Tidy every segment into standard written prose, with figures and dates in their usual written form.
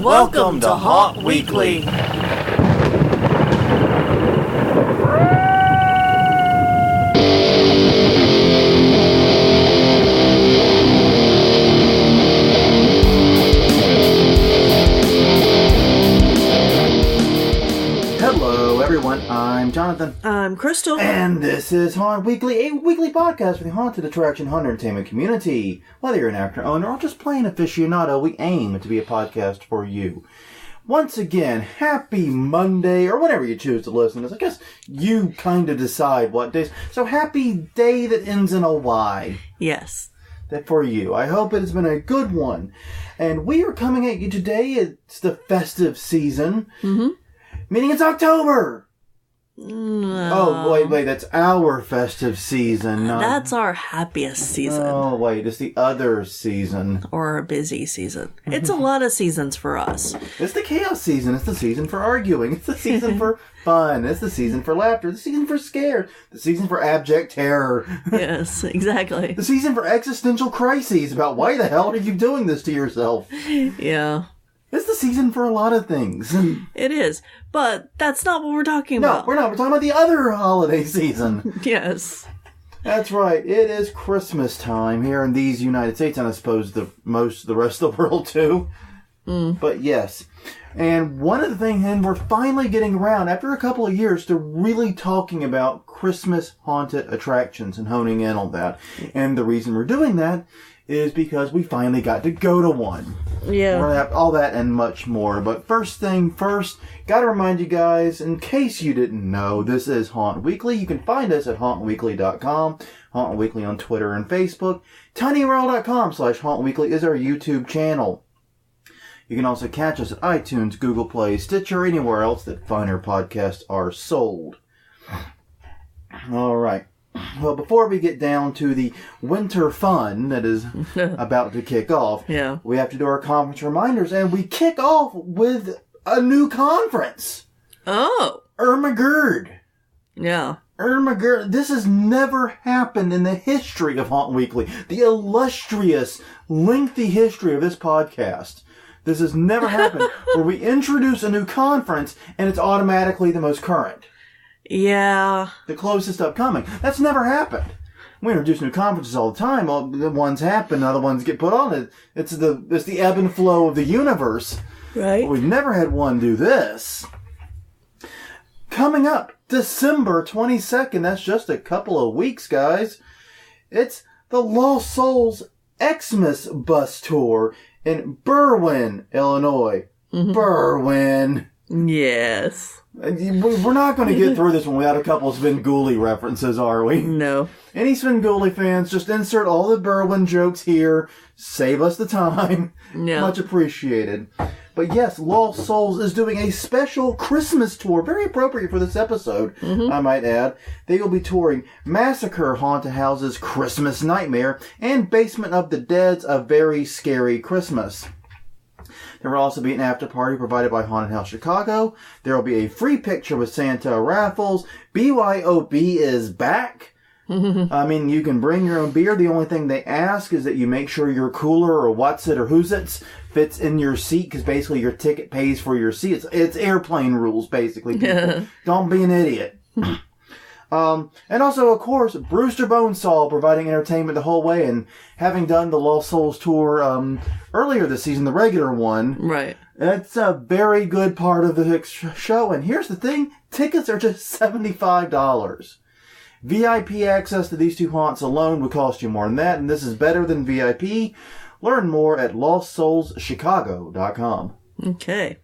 Welcome to Haunt Weekly. Hello everyone, I'm Jonathan. I'm Crystal. And this is Haunt Weekly, a weekly podcast for the haunted attraction hunter entertainment community. Whether you're an actor, owner, or just plain aficionado, we aim to be a podcast for you. Once again, happy Monday, or whenever you choose to listen to this. I guess you kind of decide what days. So happy day that ends in a Y. Yes. That for you. I hope it has been a good one. And we are coming at you today. It's the festive season. Mm-hmm. Meaning it's October. No. Oh, wait, that's our festive season. That's our happiest season. Oh, wait, it's the other season. Or our busy season. It's a lot of seasons for us. It's the chaos season. It's the season for arguing. It's the season for fun. It's the season for laughter. The season for scare. The season for abject terror. Yes, exactly. The season for existential crises about why the hell are you doing this to yourself? Yeah. It's the season for a lot of things. It is. But that's not what we're talking about. No, we're not. We're talking about the other holiday season. Yes. That's right. It is Christmas time here in these United States, and I suppose most of the rest of the world too. But yes. And one of the things, and we're finally getting around, after a couple of years, to really talking about Christmas haunted attractions and honing in on that. And the reason we're doing that is because we finally got to go to one. Yeah. We're going to have all that and much more. But first thing first, got to remind you guys, in case you didn't know, this is Haunt Weekly. You can find us at hauntweekly.com, Haunt Weekly on Twitter and Facebook. tinyurl.com/hauntweekly is our YouTube channel. You can also catch us at iTunes, Google Play, Stitcher, or anywhere else that finer podcasts are sold. All right. Well, before we get down to the winter fun that is about to kick off, we have to do our conference reminders, and we kick off with a new conference. Oh. Ermagerd. Yeah. Ermagerd. This has never happened in the history of Haunt Weekly, the illustrious, lengthy history of this podcast. This has never happened where we introduce a new conference and it's automatically the most current. Yeah. The closest upcoming. That's never happened. We introduce new conferences all the time. Well, the ones happen, other ones get put on it. It's the ebb and flow of the universe. Right. But we've never had one do this. Coming up, December 22nd. That's just a couple of weeks, guys. It's the Lost Souls Xmas Bus Tour in Berwyn, Illinois. Mm-hmm. Berwyn. Yes. We're not going to get through this one without a couple of Svengoolie references, are we? No. Any Svengoolie fans, just insert all the Berwyn jokes here. Save us the time. Yeah. Much appreciated. But yes, Lost Souls is doing a special Christmas tour. Very appropriate for this episode, I might add. They will be touring Massacre Haunted House's Christmas Nightmare and Basement of the Dead's A Very Scary Christmas. There will also be an after party provided by Haunted House Chicago. There will be a free picture with Santa raffles. BYOB is back. I mean, you can bring your own beer. The only thing they ask is that you make sure your cooler or What's-It or Who's-It's fits in your seat, because basically your ticket pays for your seat. It's airplane rules, basically. People. Don't be an idiot. And also, of course, Brewster Bonesaw providing entertainment the whole way, and having done the Lost Souls tour earlier this season, the regular one. Right. It's a very good part of the show, and here's the thing, tickets are just $75. VIP access to these two haunts alone would cost you more than that, and this is better than VIP. Learn more at lostsoulschicago.com. Okay.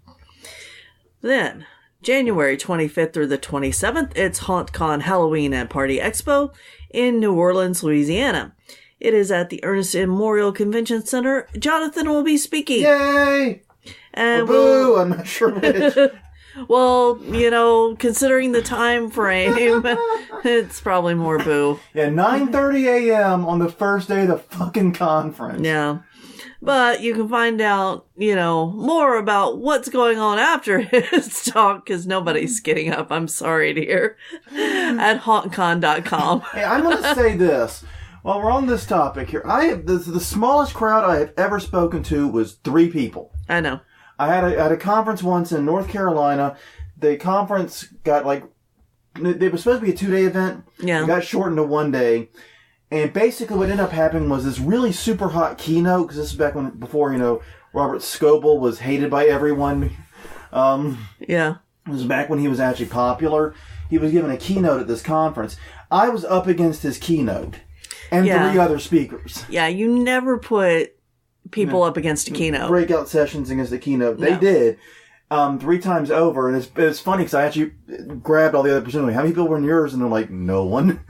Then, January 25th through the 27th, it's HauntCon Halloween and Party Expo in New Orleans, Louisiana. It is at the Ernest Memorial Convention Center. Jonathan will be speaking. Yay! And boo! I'm not sure which. Well, considering the time frame, it's probably more boo. Yeah, 9:30 a.m. on the first day of the fucking conference. Yeah. But you can find out, more about what's going on after his talk, because nobody's getting up, I'm sorry to hear, at hauntcon.com. Hey, I'm going to say this. While we're on this topic here, the smallest crowd I have ever spoken to was 3 people. I know. I had a conference once in North Carolina. The conference got it was supposed to be a 2-day event. Yeah. It got shortened to 1 day. And basically what ended up happening was this really super hot keynote, because this is before, Robert Scoble was hated by everyone. Yeah. It was back when he was actually popular. He was giving a keynote at this conference. I was up against his keynote and 3 other speakers. Yeah, you never put people up against a keynote. Breakout sessions against the keynote. They did 3 times over. And it's funny because I actually grabbed all the other presenters. How many people were in yours? And they're like, no one.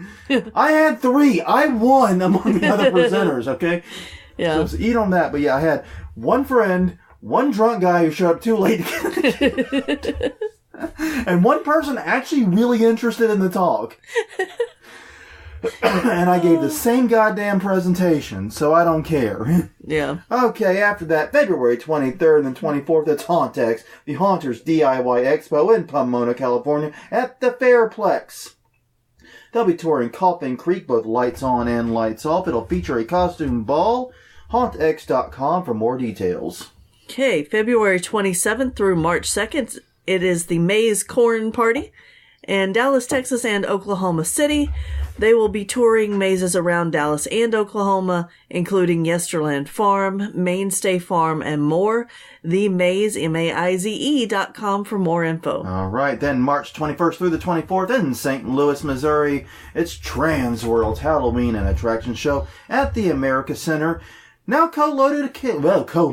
I had 3. I won among the other presenters, okay? Yeah. So eat on that. But yeah, I had one friend, one drunk guy who showed up too late and one person actually really interested in the talk. And I gave the same goddamn presentation, so I don't care. Yeah. Okay, after that, February 23rd and 24th, it's Hauntex, the Haunters DIY Expo in Pomona, California, at the Fairplex. They'll be touring Coffin Creek, both lights on and lights off. It'll feature a costume ball. Hauntx.com for more details. Okay, February 27th through March 2nd, it is the Maze Corn Party in Dallas, Texas, and Oklahoma City. They will be touring mazes around Dallas and Oklahoma, including Yesterland Farm, Mainstay Farm, and more. The Maze, MAIZE.com for more info. All right, then March 21st through the 24th in St. Louis, Missouri, it's Transworld's Halloween and Attraction Show at the America Center. Now co-located, let's try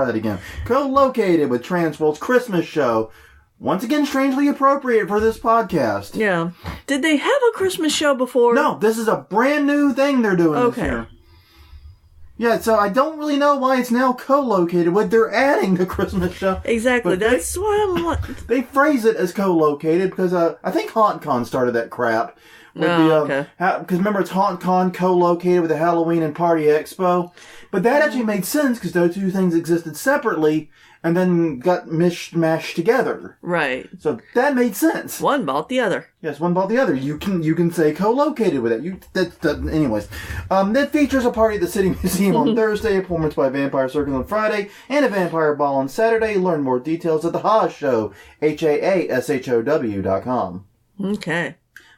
that again. Co-located with Transworld's Christmas Show. Once again, strangely appropriate for this podcast. Yeah. Did they have a Christmas show before? No, this is a brand new thing they're doing this year. Yeah, so I don't really know why it's now co-located with. They're adding the Christmas show. Exactly. That's why I'm like... They phrase it as co-located because I think HauntCon started that crap. Okay. Because remember, it's HauntCon co-located with the Halloween and Party Expo. But that actually made sense because those two things existed separately and then got mashed together. Right. So that made sense. One bought the other. Yes, one bought the other. You can say co-located with it. Anyways. That features a party at the City Museum on Thursday, a performance by Vampire Circus on Friday, and a vampire ball on Saturday. Learn more details at the Haas Show, HAASHOW.com. Okay.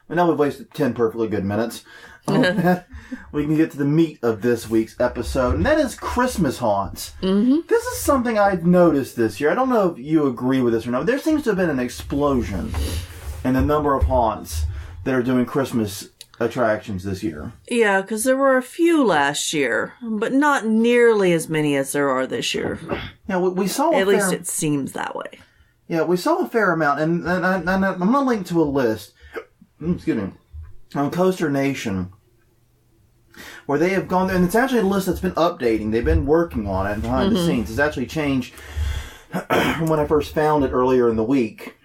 Well, now we've wasted 10 perfectly good minutes. We can get to the meat of this week's episode, and that is Christmas haunts. Mm-hmm. This is something I've noticed this year. I don't know if you agree with this or not. There seems to have been an explosion in the number of haunts that are doing Christmas attractions this year. Yeah, because there were a few last year, but not nearly as many as there are this year. Yeah, we saw At least it seems that way. Yeah, we saw a fair amount, and I'm going to link to a list, excuse me, on Coaster Nation, where they have gone there, and it's actually a list that's been updating. They've been working on it behind the scenes. It's actually changed from when I first found it earlier in the week.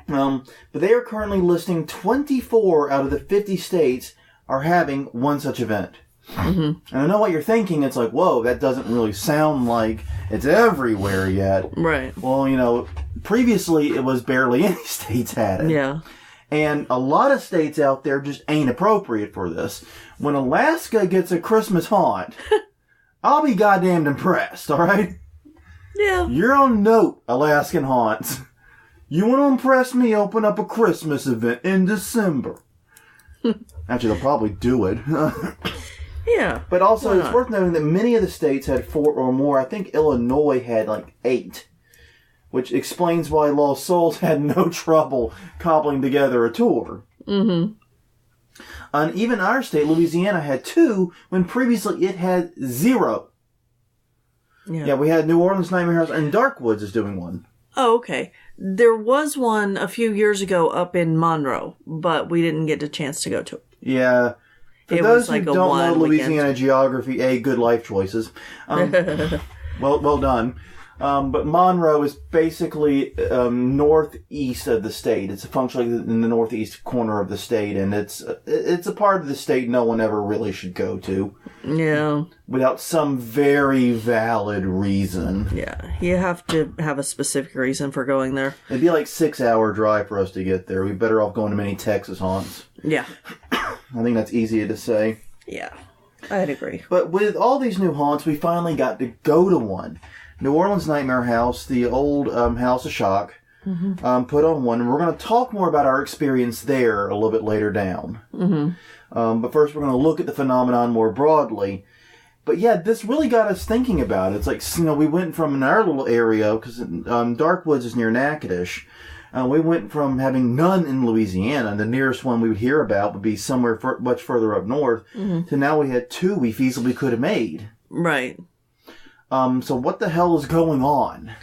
But they are currently listing 24 out of the 50 states are having one such event. Mm-hmm. And I know what you're thinking. It's like, whoa, that doesn't really sound like it's everywhere yet. Right. Well, previously it was barely any states had it. Yeah. And a lot of states out there just ain't appropriate for this. When Alaska gets a Christmas haunt, I'll be goddamn impressed, alright? Yeah. You're on note, Alaskan haunts. You want to impress me, open up a Christmas event in December. Actually, they'll probably do it. Yeah. But also, it's worth noting that many of the states had 4 or more. I think Illinois had 8. Which explains why Lost Souls had no trouble cobbling together a tour. Mm-hmm. And even our state, Louisiana, had 2 when previously it had 0. Yeah, we had New Orleans Nightmare House, and Darkwoods is doing one. Oh, okay. There was one a few years ago up in Monroe, but we didn't get a chance to go to it. Yeah. For it those was who don't know Louisiana geography, good life choices. Well done. But Monroe is basically northeast of the state. It's functionally in the northeast corner of the state, and it's a part of the state no one ever really should go to. Yeah. Without some very valid reason. Yeah. You have to have a specific reason for going there. It'd be like 6-hour drive for us to get there. We'd better off going to many Texas haunts. Yeah. I think that's easy to say. Yeah. I'd agree. But with all these new haunts, we finally got to go to one. New Orleans Nightmare House, the old House of Shock, put on one. And we're going to talk more about our experience there a little bit later down. But first, we're going to look at the phenomenon more broadly. But yeah, this really got us thinking about it. It's like, we went from in our little area, because Darkwoods is near Natchitoches. We went from having none in Louisiana, the nearest one we would hear about would be somewhere much further up north, to now we had 2 we feasibly could have made. Right. So what the hell is going on?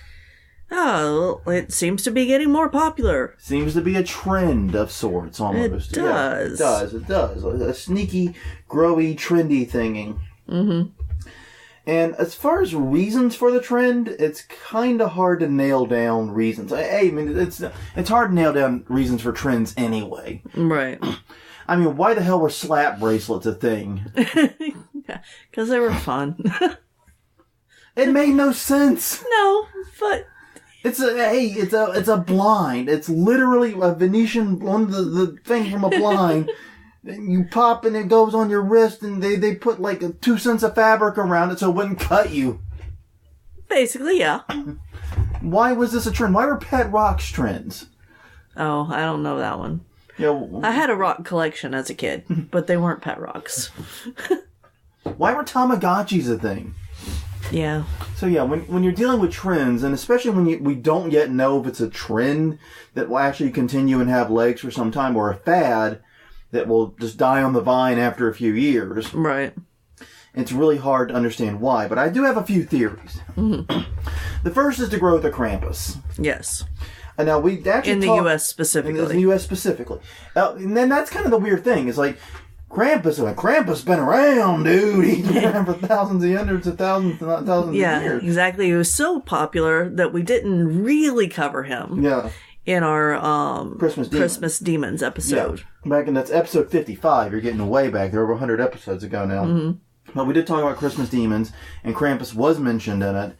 Oh, it seems to be getting more popular. Seems to be a trend of sorts, almost. It does. Yeah, it does. A sneaky, growy, trendy thinging. And as far as reasons for the trend, it's kind of hard to nail down reasons. I mean, it's hard to nail down reasons for trends anyway. Right. I mean, why the hell were slap bracelets a thing? Because they were fun. It made no sense. No, but it's a blind. It's literally a Venetian, one of the thing from a blind. You pop and it goes on your wrist, and they put like 2 cents of fabric around it so it wouldn't cut you. Basically, yeah. Why was this a trend? Why were pet rocks trends? Oh, I don't know that one. Yeah, I had a rock collection as a kid, but they weren't pet rocks. Why were Tamagotchis a thing? Yeah. So yeah, when you're dealing with trends, and especially when we don't yet know if it's a trend that will actually continue and have legs for some time, or a fad that will just die on the vine after a few years. Right. It's really hard to understand why, but I do have a few theories. The first is the growth of Krampus. Yes. And now we actually in the U.S. specifically. In the U.S. specifically. And then that's kind of the weird thing. It's like, Krampus been around, dude. He's been around for thousands of hundreds of thousands, not thousands of years. Yeah, exactly. He was so popular that we didn't really cover him. Yeah. In our Christmas Demons episode. Yeah. Back in that's episode 55. You're getting way back. They're over 100 episodes ago now. But we did talk about Christmas Demons, and Krampus was mentioned in it.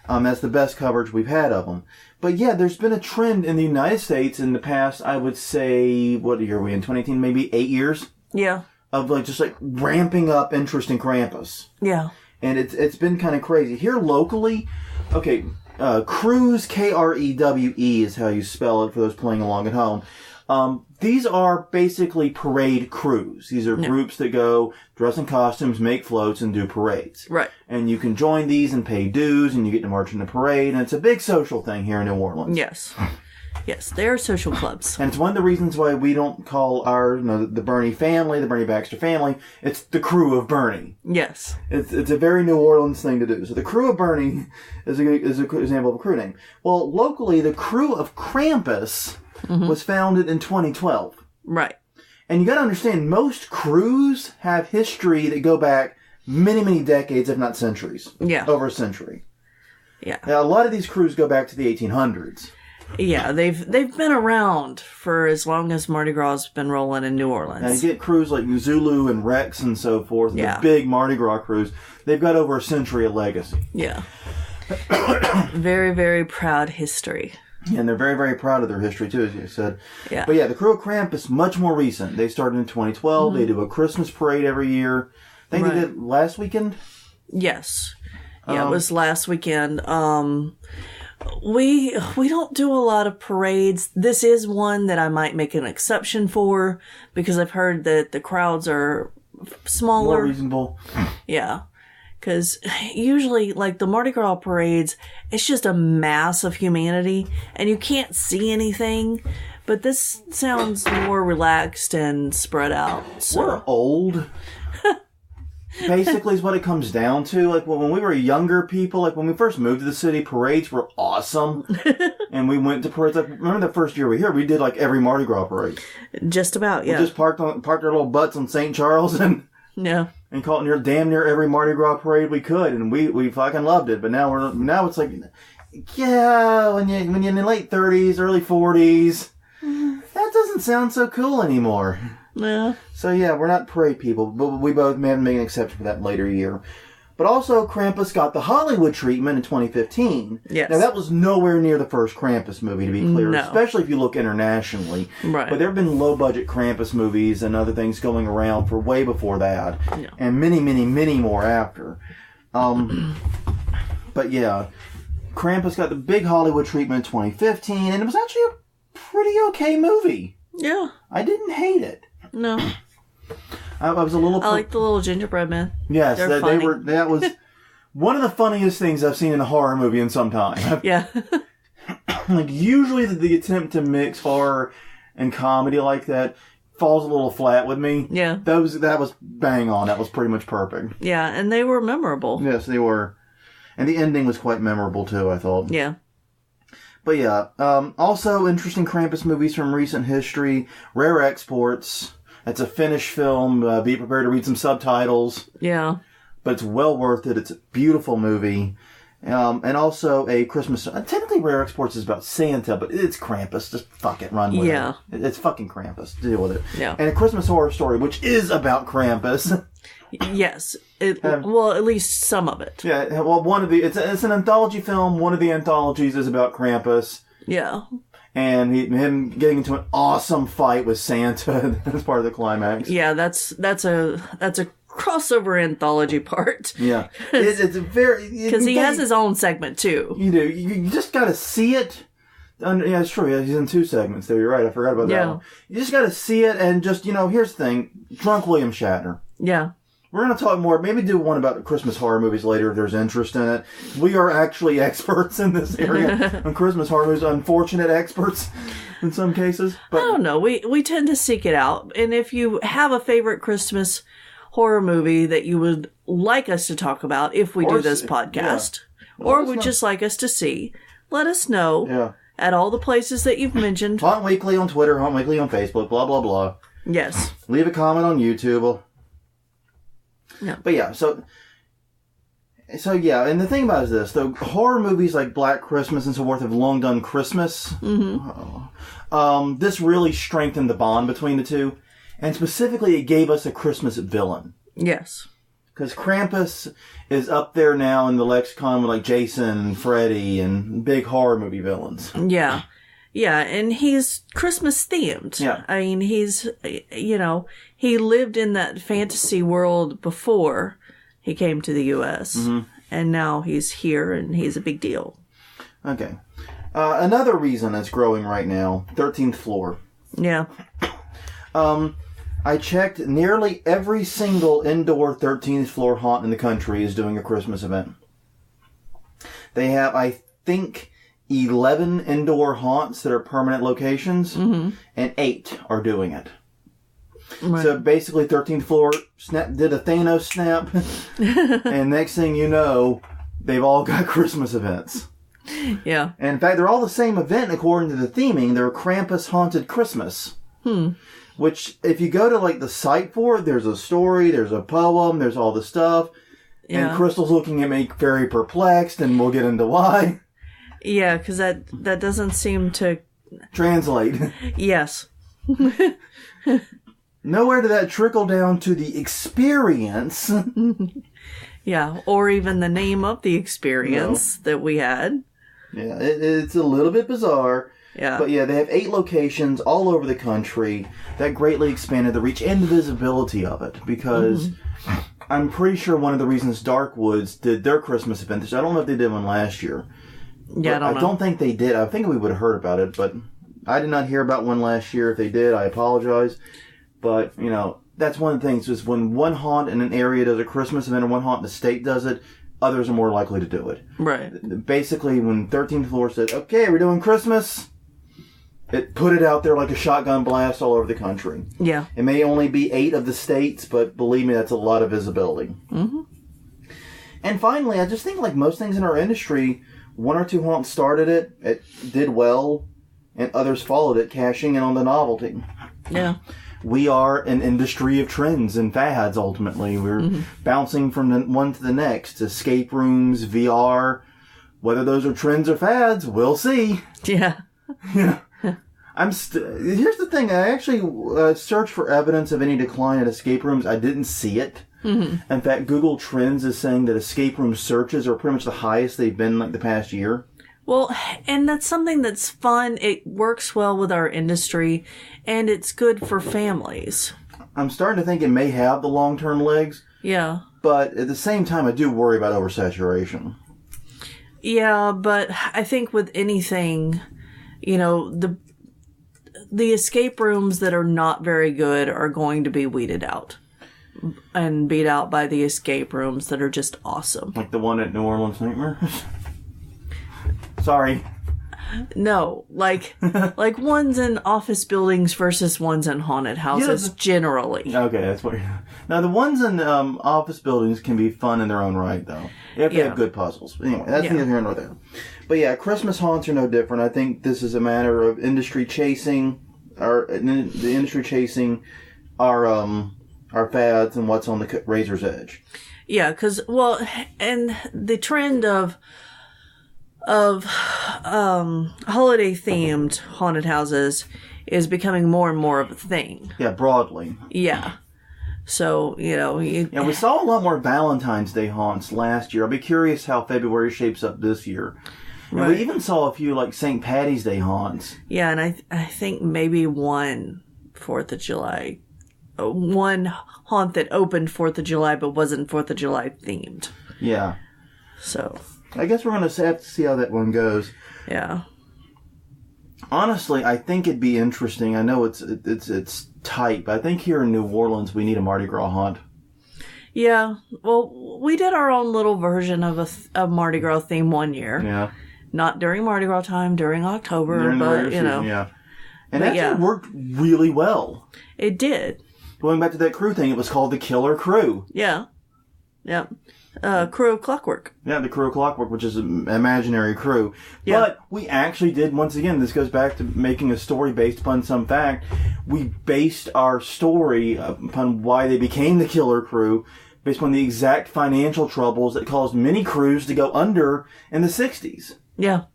That's the best coverage we've had of them. But yeah, there's been a trend in the United States in the past, I would say, what year are we in? 2018, maybe 8 years? Yeah. Of just ramping up interest in Krampus. Yeah. And it's been kind of crazy. Here locally, okay, Crews, Krewe is how you spell it for those playing along at home. These are basically parade crews. These are groups that go dress in costumes, make floats, and do parades. Right. And you can join these and pay dues, and you get to march in the parade, and it's a big social thing here in New Orleans. Yes. Yes, they are social clubs. And it's one of the reasons why we don't call the Bernie family, the Bernie Baxter family, it's the Crew of Bernie. Yes. It's a very New Orleans thing to do. So the Crew of Bernie is a good example of a crew name. Well, locally, the Crew of Krampus was founded in 2012. Right. And you got to understand, most crews have history that go back many, many decades, if not centuries. Yeah. Over a century. Yeah. Now, a lot of these crews go back to the 1800s. Yeah, they've been around for as long as Mardi Gras has been rolling in New Orleans. Now, you get crews like Zulu and Rex and so forth, the big Mardi Gras crews. They've got over a century of legacy. Yeah. Very, very proud history. And they're very, very proud of their history, too, as you said. Yeah. But yeah, the Crew of Krampus, much more recent. They started in 2012. They do a Christmas parade every year. I think they did last weekend? Yes. Yeah, it was last weekend. We don't do a lot of parades. This is one that I might make an exception for because I've heard that the crowds are smaller. More reasonable. Yeah. Because usually, like, the Mardi Gras parades, it's just a mass of humanity, and you can't see anything. But this sounds more relaxed and spread out. So. We're old. Basically is what it comes down to. Like, when we were younger people, like, when we first moved to the city, parades were awesome. And we went to parades. Like, remember the first year we were here, we did, like, every Mardi Gras parade. Just about, yeah. We just parked our little butts on St. Charles and... Yeah. And caught damn near every Mardi Gras parade we could, and we fucking loved it. But now it's like, yeah, when you're in the late 30s, early 40s, that doesn't sound so cool anymore. Yeah. So yeah, we're not parade people, but we both may have made an exception for that later year. But also, Krampus got the Hollywood treatment in 2015. Yes. Now, that was nowhere near the first Krampus movie, to be clear, No. especially if you look internationally. Right. But there have been low-budget Krampus movies and other things going around for way before that. Yeah. And many, many, many more after. But yeah, Krampus got the big Hollywood treatment in 2015, and it was actually a pretty okay movie. Yeah. I didn't hate it. No. I was a little... I like the little gingerbread men. Yes, They're they funny. were. That was one of the funniest things I've seen in a horror movie in some time. Yeah. Like, usually the attempt to mix horror and comedy like that falls a little flat with me. Yeah. That was bang on. That was pretty much perfect. Yeah, and they were memorable. Yes, they were. And the ending was quite memorable, too, I thought. Yeah. But yeah, also interesting Krampus movies from recent history. Rare Exports. It's a Finnish film. Be prepared to read some subtitles. Yeah. But it's well worth it. It's a beautiful movie. And also a Christmas... technically, Rare Exports is about Santa, but it's Krampus. Just fuck it. Run with Yeah. it. It's fucking Krampus. Deal with it. Yeah. And a Christmas Horror Story, which is about Krampus. Yes. Well, at least some of it. Yeah, well, it's an anthology film. One of the anthologies is about Krampus. Yeah. And him getting into an awesome fight with Santa as part of the climax. Yeah, that's a crossover anthology part. Yeah. It's a very... Because he has his own segment, too. You do. You just gotta see it. Yeah, it's true. Yeah, he's in 2 segments there. You're right. I forgot about that one. You just gotta see it and just, here's the thing. Drunk William Shatner. Yeah. We're going to talk more, maybe do one about Christmas horror movies later if there's interest in it. We are actually experts in this area on Christmas horror movies, unfortunate experts in some cases. But I don't know. We tend to seek it out. And if you have a favorite Christmas horror movie that you would like us to talk about if we do this podcast, or would just like us to see, let us know at all the places that you've mentioned. Haunt Weekly on Twitter, Haunt Weekly on Facebook, blah, blah, blah. Yes. Leave a comment on YouTube. Yeah. But yeah, so yeah, and the thing about it is this, though horror movies like Black Christmas and so forth have long done Christmas, this really strengthened the bond between the two, and specifically it gave us a Christmas villain. Yes. Because Krampus is up there now in the lexicon with like Jason and Freddy and big horror movie villains. Yeah. Yeah, and he's Christmas themed. Yeah. I mean, he's, he lived in that fantasy world before he came to the U.S. And now he's here and he's a big deal. Okay. Another reason that's growing right now, 13th Floor. Yeah. I checked, nearly every single indoor 13th floor haunt in the country is doing a Christmas event. They have, I think, 11 indoor haunts that are permanent locations, and 8 are doing it. Right. So basically, 13th floor did a Thanos snap, and next thing you know, they've all got Christmas events. Yeah. And in fact, they're all the same event according to the theming. They're Krampus Haunted Christmas. Which, if you go to like the site for it, there's a story, there's a poem, there's all the stuff. Yeah. And Crystal's looking at me very perplexed, and we'll get into why. Yeah, because that doesn't seem to... translate. Yes. Nowhere did that trickle down to the experience. Yeah, or even the name of the experience that we had. Yeah, it's a little bit bizarre. Yeah. But yeah, they have 8 locations all over the country. That greatly expanded the reach and the visibility of it, because I'm pretty sure one of the reasons Darkwoods did their Christmas event, I don't know if they did one last year. Yeah, I don't think they did. I think we would have heard about it, but I did not hear about one last year. If they did, I apologize. But, that's one of the things, is when one haunt in an area does a Christmas event and one haunt in the state does it, others are more likely to do it. Right. Basically, when 13th Floor said, okay, we're doing Christmas, it put it out there like a shotgun blast all over the country. Yeah. It may only be 8 of the states, but believe me, that's a lot of visibility. And finally, I just think like most things in our industry, 1 or 2 haunts started it, it did well, and others followed it, cashing in on the novelty. Yeah. We are an industry of trends and fads, ultimately. We're bouncing from one to the next. Escape rooms, VR. Whether those are trends or fads, we'll see. Yeah. Here's the thing. I actually searched for evidence of any decline at escape rooms. I didn't see it. Mm-hmm. In fact, Google Trends is saying that escape room searches are pretty much the highest they've been like the past year. Well, and that's something that's fun. It works well with our industry, and it's good for families. I'm starting to think it may have the long-term legs. Yeah. But at the same time, I do worry about oversaturation. Yeah, but I think with anything, the escape rooms that are not very good are going to be weeded out and beat out by the escape rooms that are just awesome. Like the one at New Orleans Nightmares? Sorry. No, like ones in office buildings versus ones in haunted houses, generally. Okay, that's what you're... Now, the ones in office buildings can be fun in their own right, though. You have to have good puzzles. Anyway, that's neither here nor there. But yeah, Christmas haunts are no different. I think this is a matter of industry chasing our fads and what's on the razor's edge. Yeah, because, and the trend of holiday themed haunted houses is becoming more and more of a thing. Yeah, broadly. Yeah. So, we saw a lot more Valentine's Day haunts last year. I'll be curious how February shapes up this year. And we even saw a few, like, St. Patty's Day haunts. Yeah, and I think maybe one 4th of July. One haunt that opened 4th of July but wasn't 4th of July themed. Yeah. So... I guess we're going to have to see how that one goes. Yeah. Honestly, I think it'd be interesting. I know it's tight, but I think here in New Orleans we need a Mardi Gras haunt. Yeah. Well, we did our own little version of a Mardi Gras theme one year. Yeah. Not during Mardi Gras time, during October, during but season, yeah. And it worked really well. It did. Going back to that crew thing, it was called the Killer Crew. Yeah. Yeah. Crew of Clockwork. Yeah, the Crew of Clockwork, which is an imaginary crew. Yeah. But we actually did, once again, this goes back to making a story based upon some fact. We based our story upon why they became the Killer Crew, based upon the exact financial troubles that caused many crews to go under in the 60s. Yeah.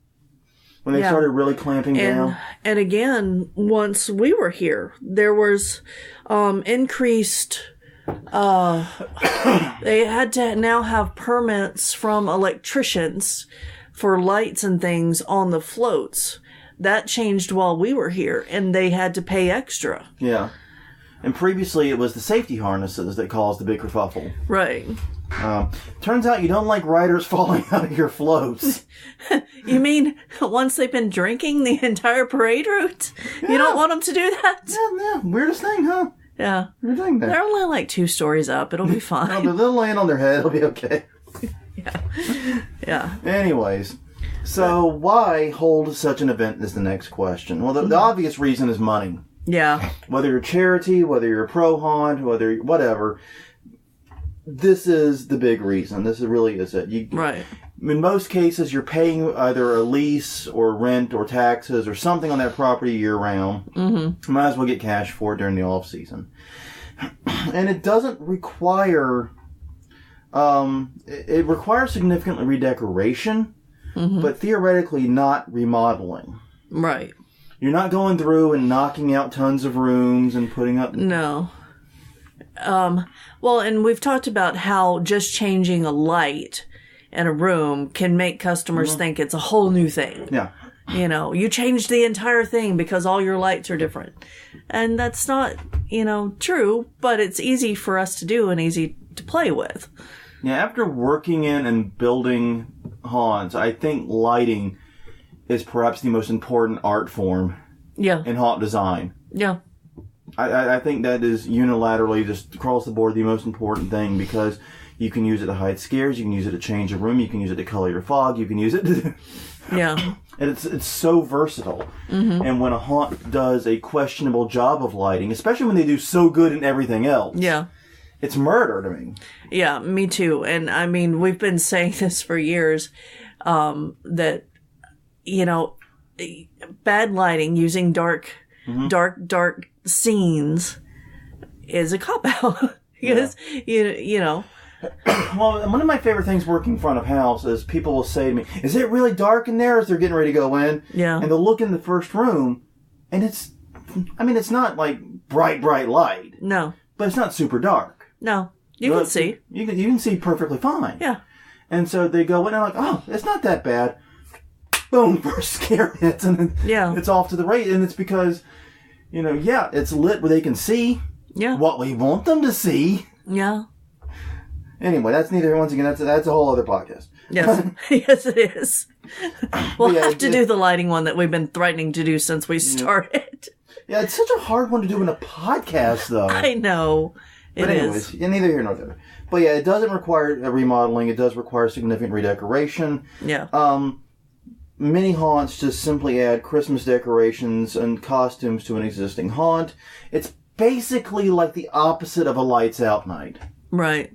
When they started really clamping down. And again, once we were here, there was increased... they had to now have permits from electricians for lights and things on the floats. That changed while we were here, and they had to pay extra. Yeah. And previously it was the safety harnesses that caused the big kerfuffle. Right. Turns out you don't like riders falling out of your floats. You mean once they've been drinking the entire parade route? Yeah. You don't want them to do that? Yeah. Weirdest thing, huh? Yeah. Weird thing there. They're only like 2 stories up. It'll be fine. No, they'll land on their head. It'll be okay. Yeah. Anyways, so why hold such an event is the next question. Well, the obvious reason is money. Yeah. Whether you're charity, whether you're a pro haunt, whatever, this is the big reason. This really is it. Right. In most cases, you're paying either a lease or rent or taxes or something on that property year-round. Mm-hmm. Might as well get cash for it during the off-season. And it doesn't require... it requires significant redecoration, but theoretically not remodeling. Right. You're not going through and knocking out tons of rooms and putting up... No. Well, and we've talked about how just changing a light in a room can make customers think it's a whole new thing. Yeah. You changed the entire thing because all your lights are different. And that's not, true, but it's easy for us to do and easy to play with. Yeah, after working in and building haunts, I think lighting is perhaps the most important art form in haunt design. Yeah. I think that is unilaterally, just across the board, the most important thing, because you can use it to hide scares, you can use it to change a room, you can use it to color your fog, you can use it to... Yeah. And it's so versatile. Mm-hmm. And when a haunt does a questionable job of lighting, especially when they do so good in everything else, it's murder to me. Yeah, me too. And I mean, we've been saying this for years, that, bad lighting using dark scenes is a cop-out. Because, Well, one of my favorite things working front of house is people will say to me, is it really dark in there as they're getting ready to go in? Yeah. And they'll look in the first room, and it's not like bright light. No. But it's not super dark. No. You can see. You can see perfectly fine. Yeah. And so they go in and like, oh, it's not that bad. Boom, first scare hits, and it's off to the right. And it's because, it's lit where they can see what we want them to see. Yeah. Anyway, that's once again, that's a whole other podcast. Yes. Yes, it is. We'll have to do the lighting one that we've been threatening to do since we started. Yeah, it's such a hard one to do in a podcast, though. I know. But anyways, neither here nor there. But yeah, it doesn't require a remodeling. It does require significant redecoration. Yeah. Many haunts just simply add Christmas decorations and costumes to an existing haunt. It's basically like the opposite of a lights out night. Right.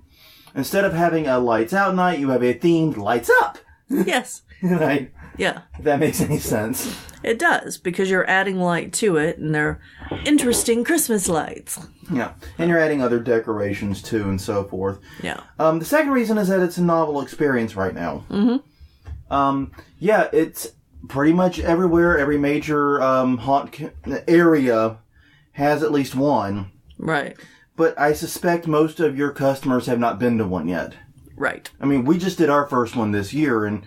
Instead of having a lights out night, you have a themed lights up. Yes. Right? Yeah. If that makes any sense. It does, because you're adding light to it, and they're interesting Christmas lights. Yeah. And you're adding other decorations, too, and so forth. Yeah. The second reason is that it's a novel experience right now. Mm-hmm. Yeah, it's pretty much everywhere. Every major haunt area has at least one. Right. But I suspect most of your customers have not been to one yet. Right. I mean, we just did our first one this year, and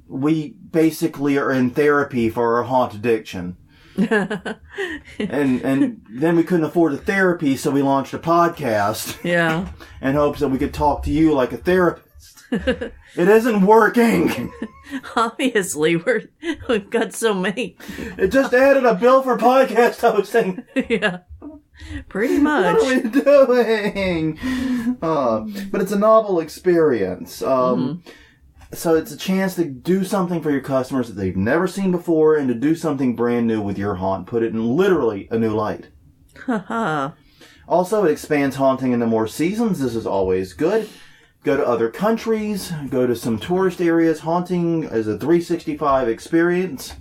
we basically are in therapy for our haunt addiction. and then we couldn't afford the therapy, so we launched a podcast. Yeah. In hopes that we could talk to you like a therapist. It isn't working. Obviously, we've got so many. It just added a bill for podcast hosting. Yeah. Pretty much. What are we doing? But it's a novel experience. So it's a chance to do something for your customers that they've never seen before, and to do something brand new with your haunt. Put it in literally a new light. Also, it expands haunting into more seasons. This is always good. Go to other countries. Go to some tourist areas. Haunting is a 365 experience.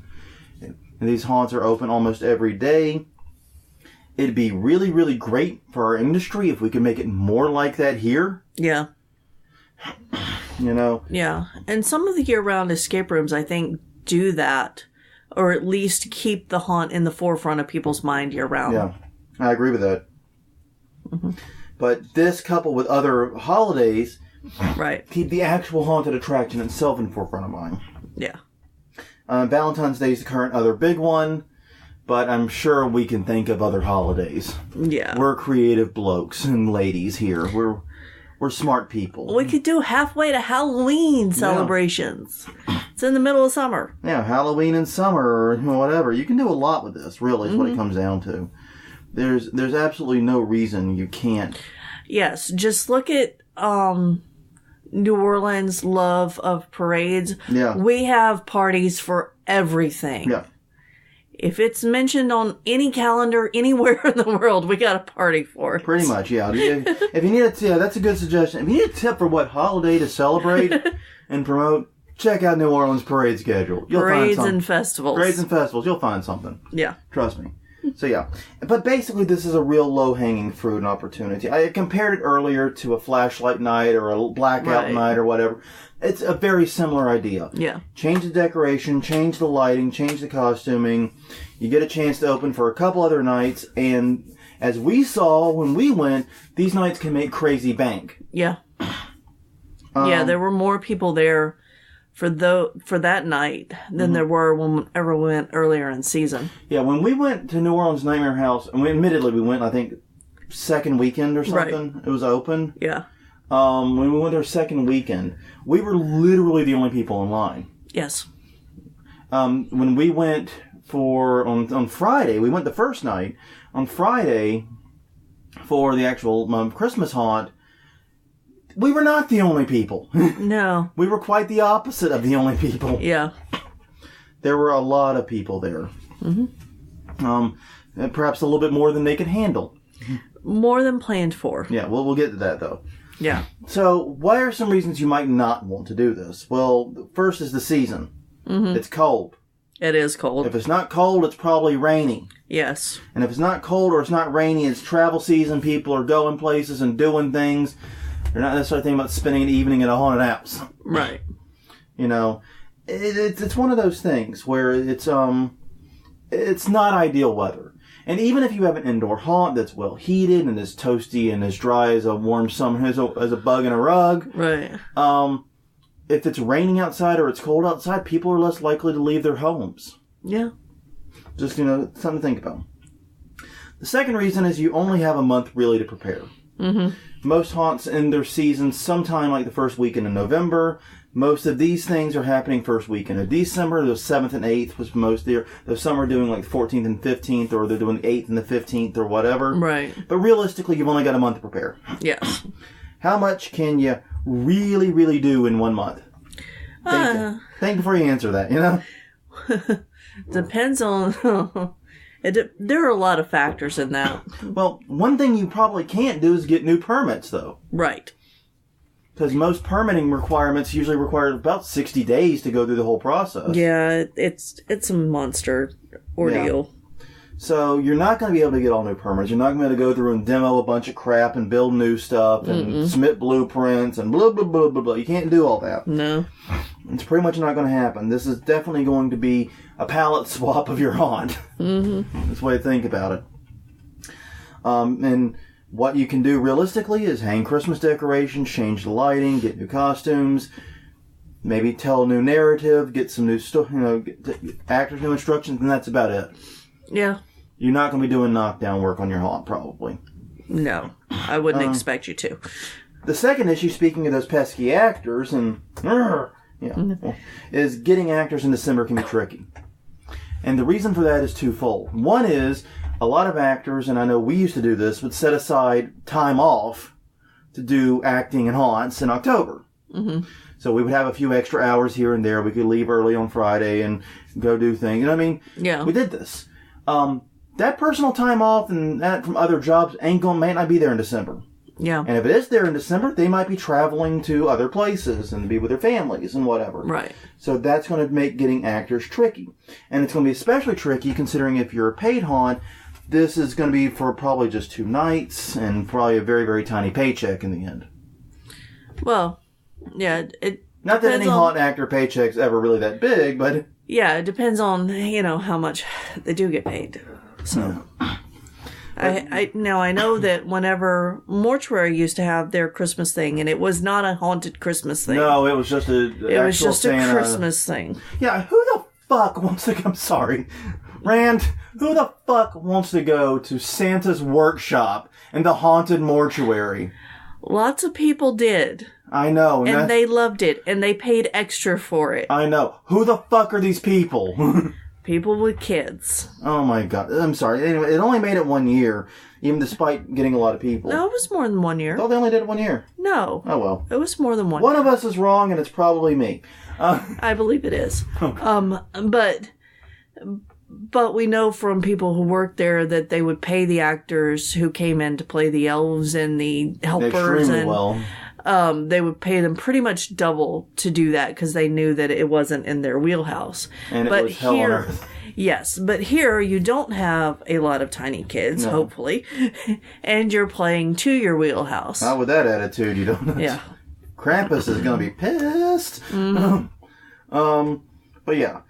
And these haunts are open almost every day. It'd be really, really great for our industry if we could make it more like that here. Yeah. Yeah. And some of the year-round escape rooms, I think, do that. Or at least keep the haunt in the forefront of people's mind year-round. Yeah. I agree with that. Mm-hmm. But this, coupled with other holidays, right, keep the actual haunted attraction itself in the forefront of mind. Yeah. Valentine's Day is the current other big one. But I'm sure we can think of other holidays. Yeah. We're creative blokes and ladies here. We're smart people. We could do halfway to Halloween celebrations. Yeah. It's in the middle of summer. Yeah, Halloween in summer or whatever. You can do a lot with this, really, is what it comes down to. There's absolutely no reason you can't. Yes, just look at New Orleans' love of parades. Yeah. We have parties for everything. Yeah. If it's mentioned on any calendar anywhere in the world, we got a party for it. Pretty much, yeah. If you need that's a good suggestion. If you need a tip for what holiday to celebrate and promote, check out New Orleans parade schedule. You'll Parades find and festivals. Parades and festivals. You'll find something. Yeah. Trust me. So yeah. But basically, this is a real low-hanging fruit and opportunity. I compared it earlier to a flashlight night or a blackout night or whatever. It's a very similar idea. Yeah. Change the decoration, change the lighting, change the costuming. You get a chance to open for a couple other nights, and as we saw when we went, these nights can make crazy bank. Yeah. Yeah, there were more people there for that night than there were whenever we went earlier in season. Yeah, when we went to New Orleans Nightmare House, and admittedly we went, I think, second weekend or something. Right. It was open. Yeah. When we went our second weekend, we were literally the only people in line. Yes. When we went on Friday, we went the first night. On Friday, for the actual Christmas haunt, we were not the only people. No. We were quite the opposite of the only people. Yeah. There were a lot of people there. Mm-hmm. Perhaps a little bit more than they could handle. More than planned for. Yeah, we'll get to that, though. Yeah. So, what are some reasons you might not want to do this? Well, first is the season. Mm-hmm. It's cold. It is cold. If it's not cold, it's probably rainy. Yes. And if it's not cold or it's not rainy, it's travel season. People are going places and doing things. They're not necessarily thinking about spending an evening at a haunted house. Right. It's one of those things where it's not ideal weather. And even if you have an indoor haunt that's well heated and as toasty and as dry as a warm summer, as a bug in a rug, Right. If it's raining outside or it's cold outside, people are less likely to leave their homes. Yeah. Just, something to think about. The second reason is you only have a month really to prepare. Mm-hmm. Most haunts end their season sometime like the first weekend in November. Most of these things are happening first weekend of December. The 7th and 8th was most there. Some are doing like the 14th and 15th, or they're doing the 8th and the 15th, or whatever. Right. But realistically, you've only got a month to prepare. Yes. How much can you really, really do in 1 month? Think before you answer that, Depends on... there are a lot of factors in that. Well, one thing you probably can't do is get new permits, though. Right. Because most permitting requirements usually require about 60 days to go through the whole process. Yeah, it's a monster ordeal. Yeah. So you're not going to be able to get all new permits. You're not going to be able to go through and demo a bunch of crap and build new stuff and submit blueprints and blah, blah, blah, blah, blah. You can't do all that. No. It's pretty much not going to happen. This is definitely going to be a palette swap of your haunt. Mm-hmm. That's the way to think about it. And what you can do realistically is hang Christmas decorations, change the lighting, get new costumes, maybe tell a new narrative, get some new get actors new instructions, and that's about it. Yeah. You're not going to be doing knockdown work on your haunt, probably. No, I wouldn't expect you to. The second issue, speaking of those pesky actors, is getting actors in December can be tricky. And the reason for that is twofold. One is, a lot of actors, and I know we used to do this, would set aside time off to do acting and haunts in October. Mm-hmm. So we would have a few extra hours here and there. We could leave early on Friday and go do things. You know what I mean? Yeah. We did this. That personal time off and that from other jobs may not be there in December. Yeah. And if it is there in December, they might be traveling to other places and be with their families and whatever. Right. So that's going to make getting actors tricky. And it's going to be especially tricky considering if you're a paid haunt, this is going to be for probably just 2 nights and probably a very, very tiny paycheck in the end. Well, yeah, it not that any haunt actor paycheck's ever really that big, but... Yeah, it depends on, how much they do get paid. So... I know that whenever Mortuary used to have their Christmas thing, and it was not a haunted Christmas thing. No, it was just a Christmas thing. Yeah, who the fuck wants to... I'm sorry. Rand, who the fuck wants to go to Santa's workshop and the haunted mortuary? Lots of people did. I know. And they loved it, and they paid extra for it. I know. Who the fuck are these people? People with kids. Oh my god. I'm sorry. Anyway, it only made it 1 year, even despite getting a lot of people. No, it was more than 1 year. Oh, they only did it 1 year. No. Oh well. It was more than 1 year. One of us is wrong, and it's probably me. I believe it is. But we know from people who worked there that they would pay the actors who came in to play the elves and the helpers. Extremely well. They would pay them pretty much double to do that because they knew that it wasn't in their wheelhouse. And it was hell on earth. Yes, but here you don't have a lot of tiny kids, hopefully, and you're playing to your wheelhouse. Not with that attitude, you don't know. Yeah. Krampus is going to be pissed. Mm-hmm. But yeah.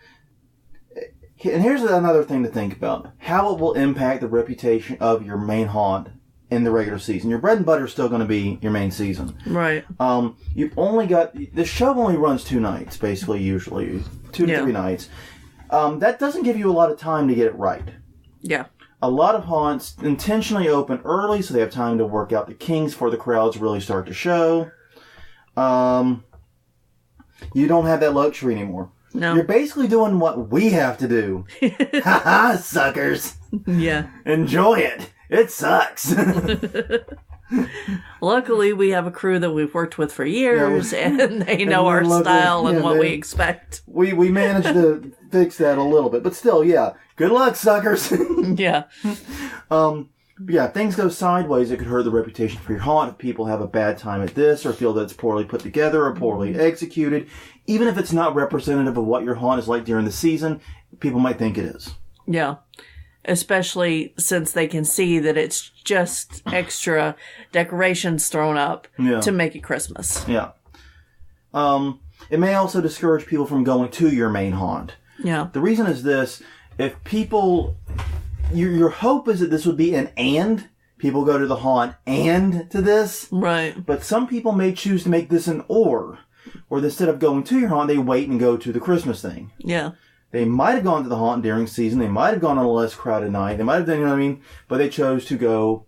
And here's another thing to think about. How it will impact the reputation of your main haunt in the regular season. Your bread and butter is still going to be your main season. Right. You've only got... The show only runs 2 nights, basically, usually. 2 to 3 nights. That doesn't give you a lot of time to get it right. Yeah. A lot of haunts intentionally open early so they have time to work out the kinks before the crowds really start to show. You don't have that luxury anymore. No. You're basically doing what we have to do. Ha-ha, suckers. Yeah. Enjoy it. It sucks. Luckily, we have a crew that we've worked with for years, and they know our style and what we expect. We managed to fix that a little bit. But still, yeah. Good luck, suckers. Yeah. Yeah, if things go sideways, it could hurt the reputation for your haunt if people have a bad time at this or feel that it's poorly put together or poorly executed. Even if it's not representative of what your haunt is like during the season, people might think it is. Yeah. Especially since they can see that it's just extra decorations thrown up to make it Christmas. Yeah. It may also discourage people from going to your main haunt. Yeah. The reason is this. If people your hope is that this would be an and. People go to the haunt and to this. Right. But some people may choose to make this an or instead of going to your haunt, they wait and go to the Christmas thing. Yeah. They might have gone to the haunt during season. They might have gone on a less crowded night. They might have done, you know what I mean? But they chose to go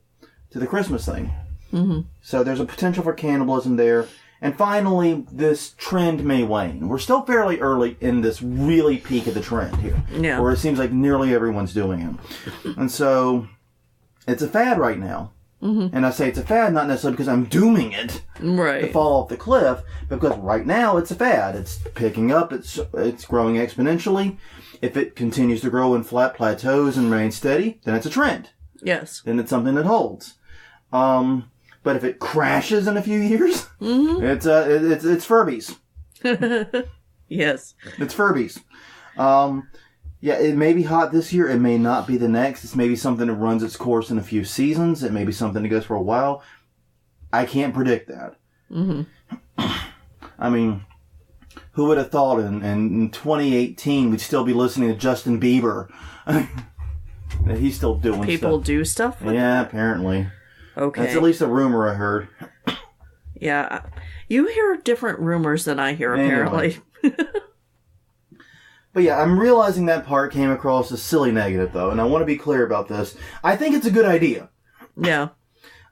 to the Christmas thing. Mm-hmm. So there's a potential for cannibalism there. And finally, this trend may wane. We're still fairly early in this really peak of the trend here. Yeah. Where it seems like nearly everyone's doing it. And so, it's a fad right now. Mm-hmm. And I say it's a fad not necessarily because I'm dooming it to fall off the cliff, but because right now it's a fad. It's picking up. It's growing exponentially. If it continues to grow in flat plateaus and remain steady, then it's a trend. Yes. Then it's something that holds. But if it crashes in a few years, it's Furbies. Yes. It's Furbies. Yeah, it may be hot this year. It may not be the next. It's maybe something that runs its course in a few seasons. It may be something that goes for a while. I can't predict that. Mm-hmm. I mean, who would have thought in 2018 we'd still be listening to Justin Bieber? That he's still doing stuff. People do stuff with that? Apparently. Okay. That's at least a rumor I heard. Yeah. You hear different rumors than I hear, apparently. Anyway. But yeah, I'm realizing that part came across as silly negative, though, and I want to be clear about this. I think it's a good idea. Yeah.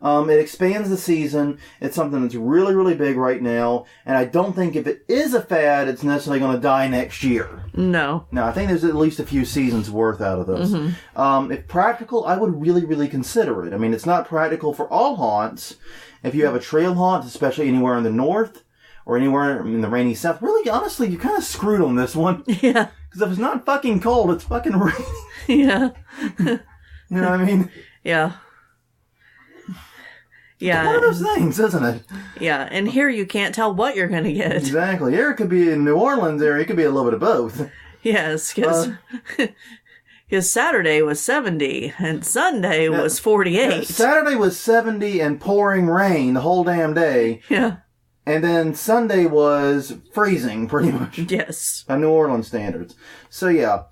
It expands the season. It's something that's really, really big right now, and I don't think if it is a fad, it's necessarily going to die next year. No. No, I think there's at least a few seasons worth out of this. Mm-hmm. If practical, I would really, really consider it. I mean, it's not practical for all haunts. If you have a trail haunt, especially anywhere in the north, or anywhere in the rainy south, really, honestly, you're kind of screwed on this one. Yeah. Because if it's not fucking cold, it's fucking raining. Yeah. You know what I mean? Yeah. Yeah. It's one of those things, isn't it? Yeah, and here you can't tell what you're going to get. Exactly. Here it could be in New Orleans area, it could be a little bit of both. Yes, because Saturday was 70 and Sunday was 48. Yeah, Saturday was 70 and pouring rain the whole damn day. Yeah. And then Sunday was freezing, pretty much. Yes. By New Orleans standards. So yeah,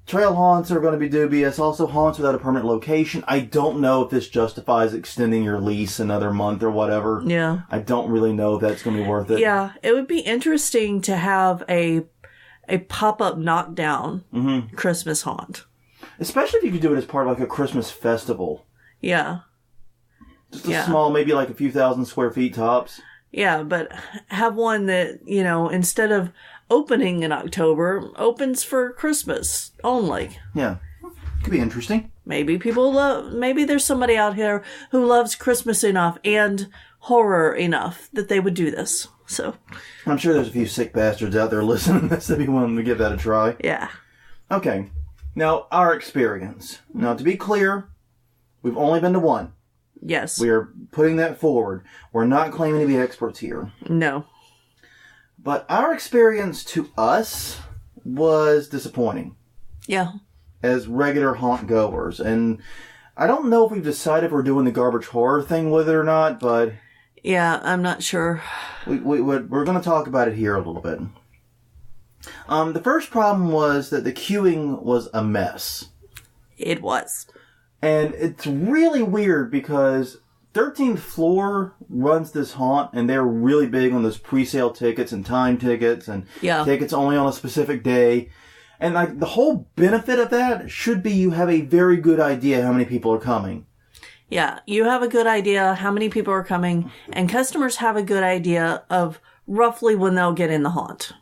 trail haunts are going to be dubious. Also, haunts without a permanent location. I don't know if this justifies extending your lease another month or whatever. Yeah. I don't really know if that's going to be worth it. Yeah, it would be interesting to have a pop-up knockdown Christmas haunt. Especially if you could do it as part of like a Christmas festival. Yeah. Just a small, maybe like a few thousand square feet tops. Yeah, but have one that, you know, instead of opening in October, opens for Christmas only. Yeah. Could be interesting. Maybe maybe there's somebody out here who loves Christmas enough and horror enough that they would do this. So I'm sure there's a few sick bastards out there listening to this that be willing to give that a try. Yeah. Okay. Now, our experience. Now, to be clear, we've only been to one. Yes. We are putting that forward. We're not claiming to be experts here. No. But our experience to us was disappointing. Yeah. As regular haunt goers. And I don't know if we've decided if we're doing the garbage horror thing with it or not, but... Yeah, I'm not sure. We're going to talk about it here a little bit. The first problem was that the queuing was a mess. It was. And it's really weird because 13th Floor runs this haunt, and they're really big on those pre-sale tickets and time tickets and tickets only on a specific day. And like the whole benefit of that should be you have a very good idea how many people are coming. Yeah, you have a good idea how many people are coming, and customers have a good idea of roughly when they'll get in the haunt.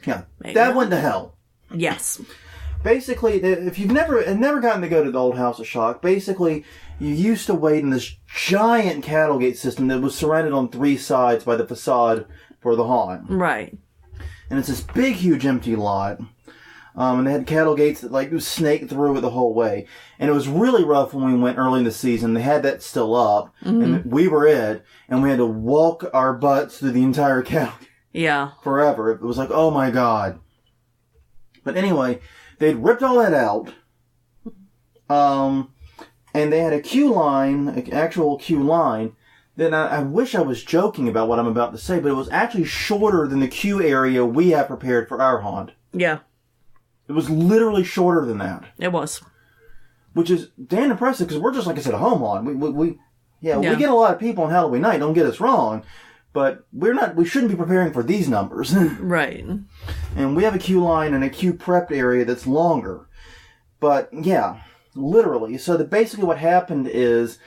Yeah, Maybe that not. went to hell. Yes. Basically, if you've never gotten to go to the old House of Shock, basically, you used to wait in this giant cattle gate system that was surrounded on three sides by the facade for the haunt. Right. And it's this big, huge empty lot. And they had cattle gates that like snaked through it the whole way. And it was really rough when we went early in the season. They had that still up. Mm-hmm. And we were it. And we had to walk our butts through the entire cattle gate. Yeah. Forever. It was like, oh my God. But anyway, they'd ripped all that out. And they had a queue line, an actual queue line. Then I wish I was joking about what I'm about to say, but it was actually shorter than the queue area we have prepared for our haunt. Yeah. It was literally shorter than that. It was. which is damn impressive because we're just, like I said, a home haunt. We get a lot of people on Halloween night, don't get us wrong, but we shouldn't be preparing for these numbers. Right. And we have a queue line and a queue prepped area that's longer. But, yeah, literally. So basically what happened is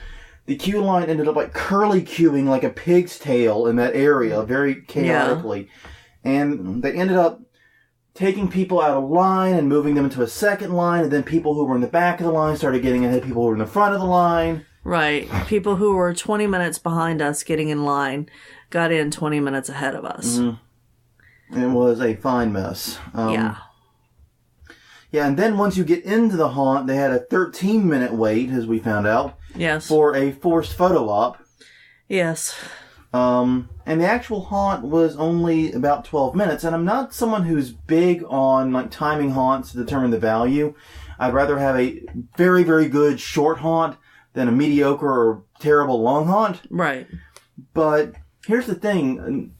the queue line ended up like curly queuing like a pig's tail in that area very chaotically. Yeah. And they ended up taking people out of line and moving them into a second line, and then people who were in the back of the line started getting ahead of people who were in the front of the line. Right. People who were 20 minutes behind us getting in line got in 20 minutes ahead of us. Mm-hmm. It was a fine mess. Yeah. Yeah, and then once you get into the haunt, they had a 13-minute wait, as we found out. Yes. For a forced photo op. Yes. And the actual haunt was only about 12 minutes, and I'm not someone who's big on like timing haunts to determine the value. I'd rather have a very, very good short haunt than a mediocre or terrible long haunt. Right. But here's the thing.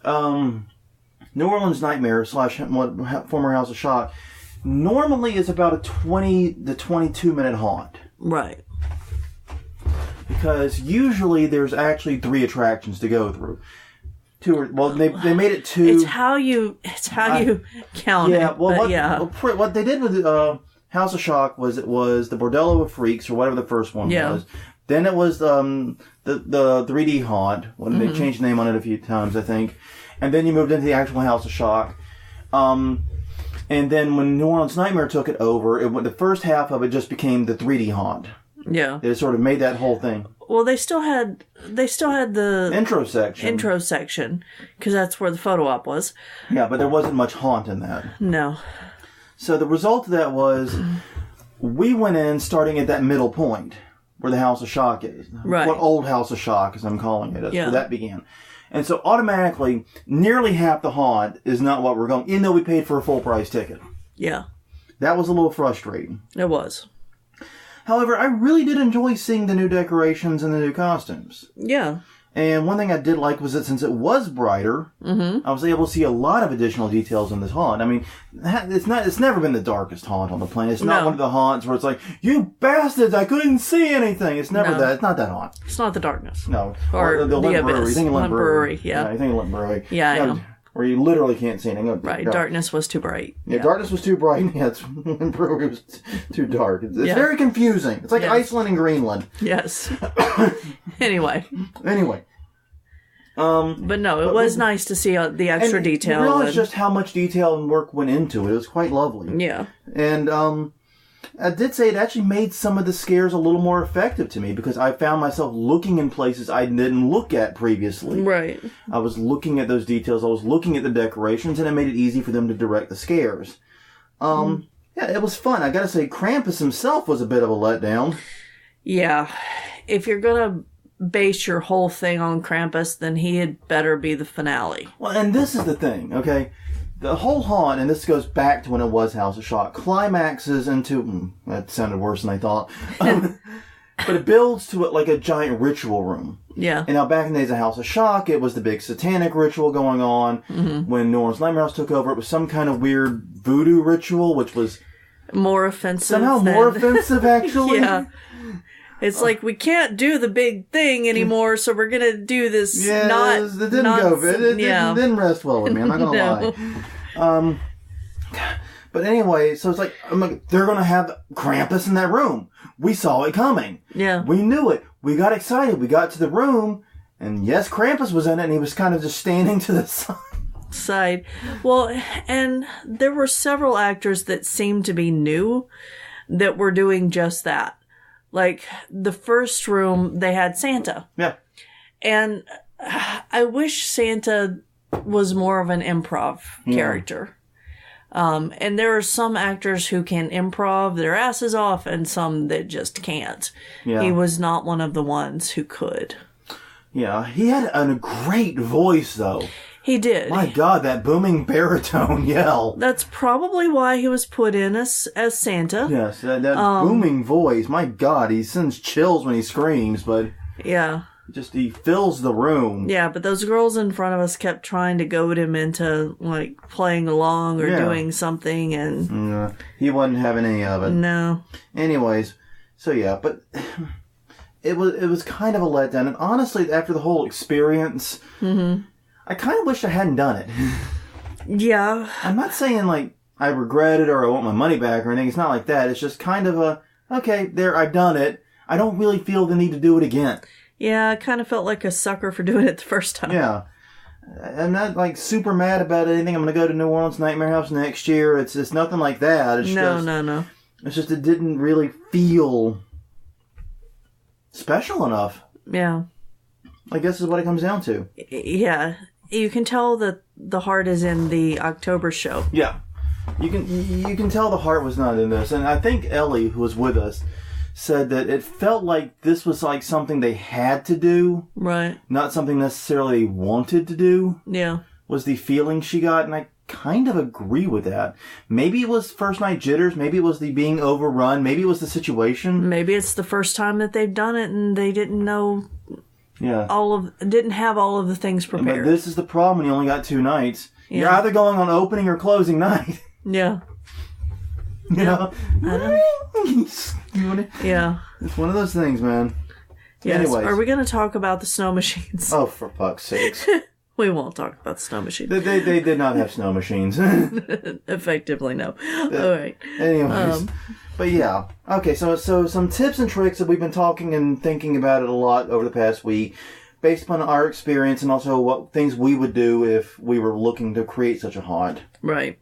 New Orleans Nightmare / former House of Shock normally is about a 20 to 22 minute haunt. Right. Because usually there's actually 3 attractions to go through. They made it 2. It's how you count it. What they did with House of Shock was it was the Bordello of Freaks or whatever the first one was. Then it was the 3D haunt when they changed the name on it a few times, I think. And then you moved into the actual House of Shock. And then when New Orleans Nightmare took it over, the first half of it just became the 3D haunt. Yeah. It sort of made that whole thing. Well, they still had the intro section because that's where the photo op was. Yeah, but there wasn't much haunt in that. No. So the result of that was we went in starting at that middle point where the House of Shock is. Right. What old House of Shock, as I'm calling it. That's where that began. And so automatically, nearly half the haunt is not what we're going, even though we paid for a full price ticket. Yeah. That was a little frustrating. It was. However, I really did enjoy seeing the new decorations and the new costumes. Yeah. And one thing I did like was that since it was brighter, I was able to see a lot of additional details in this haunt. I mean, it's never been the darkest haunt on the planet. It's not one of the haunts where it's like, you bastards, I couldn't see anything. It's never that. It's not that haunt. It's not the darkness. No. Or the Limp abyss. Brewery. You think of Limp Brewery. Yeah. You think of Limp Brewery. Yeah, I know. Where you literally can't see anything. Right. Darkness was too bright. Yeah, darkness was too bright. Yeah, Limp Brewery was too dark. It's very confusing. It's like Iceland and Greenland. Yes. Anyway. But no, it was nice to see the extra detail. You realize just how much detail and work went into it. It was quite lovely. Yeah. And I did say it actually made some of the scares a little more effective to me because I found myself looking in places I didn't look at previously. Right. I was looking at those details. I was looking at the decorations, and it made it easy for them to direct the scares. Yeah, it was fun. I gotta say, Krampus himself was a bit of a letdown. Yeah. If you're gonna base your whole thing on Krampus, then he had better be the finale. Well, and this is the thing, okay? The whole haunt, and this goes back to when it was House of Shock, climaxes into... that sounded worse than I thought. But it builds to it like a giant ritual room. Yeah. And now back in the days of House of Shock, it was the big satanic ritual going on. When New Orleans Nightmare House took over, it was some kind of weird voodoo ritual, which was... more offensive. Somehow more offensive, actually. Yeah. It's like, we can't do the big thing anymore, so we're going to do this it didn't rest well with me, I'm not going to lie. But anyway, so it's like, they're going to have Krampus in that room. We saw it coming. Yeah. We knew it. We got excited. We got to the room, and yes, Krampus was in it, and he was kind of just standing to the side. Well, and there were several actors that seemed to be new that were doing just that. Like, the first room, they had Santa. Yeah. And I wish Santa was more of an improv character. And there are some actors who can improv their asses off and some that just can't. Yeah. He was not one of the ones who could. Yeah, he had a great voice, though. He did. My God, that booming baritone yell. That's probably why he was put in as Santa. Yes, that booming voice. My God, he sends chills when he screams, but... yeah. Just, he fills the room. Yeah, but those girls in front of us kept trying to goad him into, like, playing along or doing something, and... he wasn't having any of it. No. Anyways, So yeah, but it was kind of a letdown. And honestly, after the whole experience, I kind of wish I hadn't done it. Yeah. I'm not saying like I regret it or I want my money back or anything. It's not like that. It's just kind of okay, there, I've done it. I don't really feel the need to do it again. Yeah, I kind of felt like a sucker for doing it the first time. Yeah. I'm not like super mad about anything. I'm going to go to New Orleans Nightmare House next year. It's nothing like that. It's No. It's just it didn't really feel special enough. Yeah. I guess is what it comes down to. Yeah. You can tell that the heart is in the October show. Yeah. You can tell the heart was not in this. And I think Ellie, who was with us, said that it felt like this was like something they had to do. Right. Not something necessarily wanted to do. Yeah. Was the feeling she got, and I kind of agree with that. Maybe it was first night jitters, maybe it was the being overrun, maybe it was the situation. Maybe it's the first time that they've done it and they didn't know Yeah. didn't have all of the things prepared. But this is the problem when you only got 2 nights. Yeah. You're either going on opening or closing night. Yeah. You know? Yeah. It's one of those things, man. Yes. Anyways. Are we going to talk about the snow machines? Oh, for fuck's sakes. We won't talk about the snow machines. They did not have snow machines. Effectively, no. All right. Anyways. But yeah. Okay, so some tips and tricks that we've been talking and thinking about it a lot over the past week, based upon our experience and also what things we would do if we were looking to create such a haunt. Right.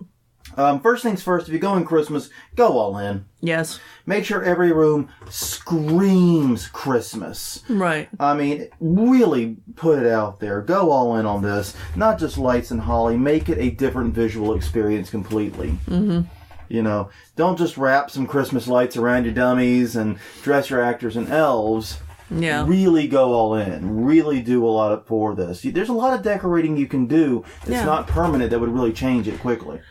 First things first, if you're going Christmas, go all in. Yes. Make sure every room screams Christmas. Right. I mean, really put it out there. Go all in on this. Not just lights and holly. Make it a different visual experience completely. Mm-hmm. You know, don't just wrap some Christmas lights around your dummies and dress your actors in elves. Yeah. Really go all in. Really do a lot for this. There's a lot of decorating you can do that's not permanent that would really change it quickly.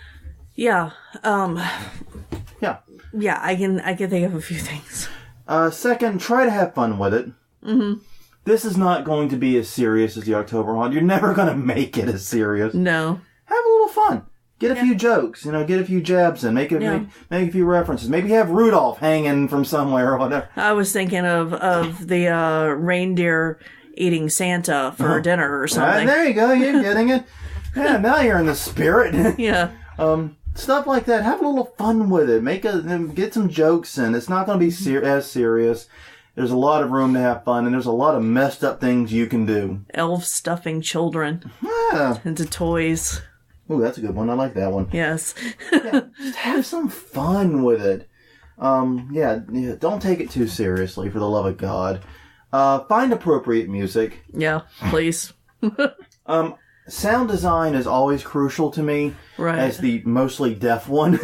Yeah. Yeah. Yeah, I can think of a few things. Second, try to have fun with it. Mm-hmm. This is not going to be as serious as the October Haunt. You're never going to make it as serious. No. Have a little fun. Get a few jokes. You know, get a few jabs in. Make a few references. Maybe have Rudolph hanging from somewhere or whatever. I was thinking of the reindeer eating Santa for dinner or something. There you go. You're getting it. Yeah, now you're in the spirit. Yeah. Stuff like that. Have a little fun with it. Get some jokes in. It's not going to be as serious. There's a lot of room to have fun, and there's a lot of messed up things you can do. Elves stuffing children into toys. Ooh, that's a good one. I like that one. Yes. Just have some fun with it. Don't take it too seriously, for the love of God. Find appropriate music. Yeah, please. Sound design is always crucial to me, right, as the mostly deaf one.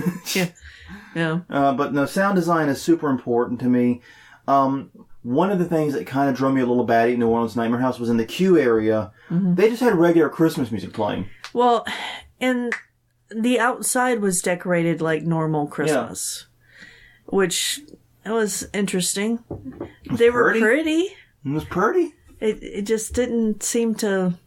Yeah. But no, sound design is super important to me. One of the things that kind of drove me a little batty at New Orleans Nightmare House was in the queue area. Mm-hmm. They just had regular Christmas music playing. Well, and the outside was decorated like normal Christmas, which was interesting. They were pretty. It was pretty. It just didn't seem to...